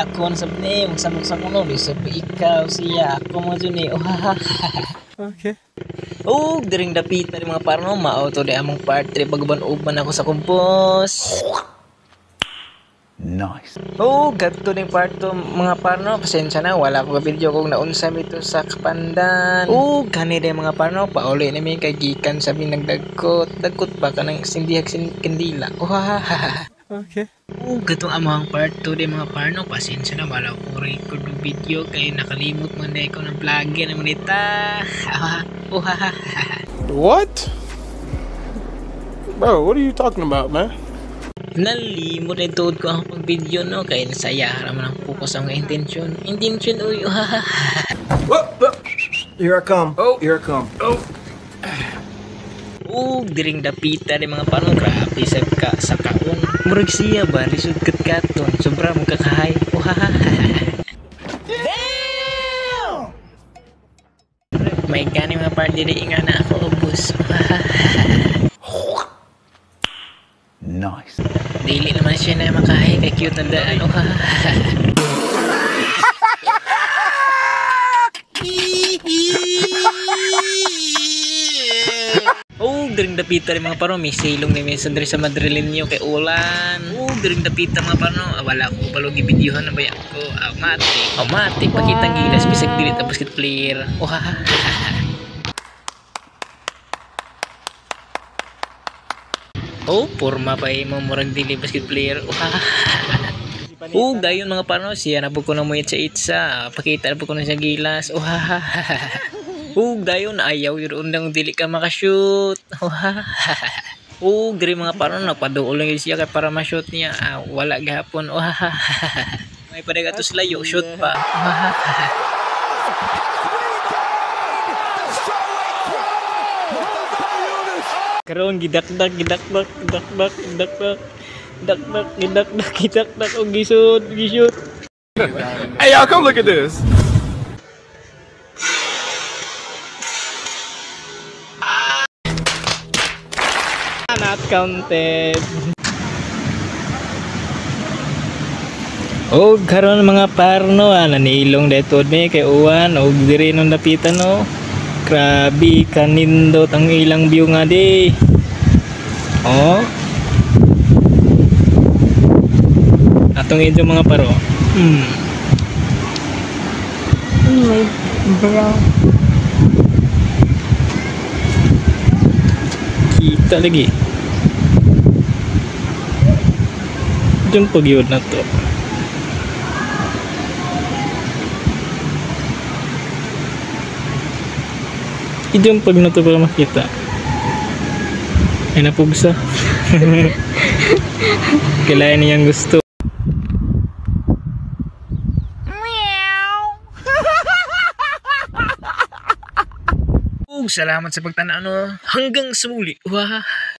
siya ako sa ni magsamok-samok no sa ikaw siya ako mo dun eh. Okay. Diring dapita ni mga parno mao to di among part 3 pagban-uban ako sa kumpos. Nice. Gadto ning part 2 mga parno, pasensya na wala ko video kung naunsam ito sa kapandan. Gani din mga parno, pauli na may kagikan sabi nagdagkot ba ka ng sindihag kandila. Okay. Gatong amang part 2 din mga parno, pasensya na wala ko record ng video kay nakalimot man na ko ng vlogger naman ita. What? Bro, what are you talking about, man? Nalimot na ituod ko ang pag-video no kay nasaya naman ang focus ang intention uy. Here I come. Here I come. Diring dapita ni mga parang grabe sa kaon murag siya ba lisod katon sobra mo kakahay. Damn! May gani mga party di nga na ako ubos. Nice. Dili naman siya na makahay kay cute na daan. Diring dapita rin mga paro, may silong ni Mesa sa Madrileño kay ulan. Diring dapita mga paro, wala ko palog i-videohan na bayan ko. Automatic, pakitang gilas, bisag dili tapos kit player. Porma pa mo murag dili basket player. Dayon mga paro, siya na po ko na mo itsa, pakita na po ko na siya gilas. Dayon ayaw yun undang dili ka makashoot. Diri mga paro, napaduol lang siya kay para ma-shoot niya. Wala gahapon. May padagatos layo, shoot pa. Karon gidakdak og gisud. Hey, y'all, come look at this. Not counted. Karon mga parno nanilong daytod me kay uwan diri nung dapitan no. Grabe kanindot ang ilang view nga di. Atong idyo mga paro. Anyway, bro. Kita lagi. Diyan pagyod na to. Idong pag na to para makita. Ay napugsa. Kailangan niyang gusto. Salamat sa pagtanaan. Hanggang sa muli.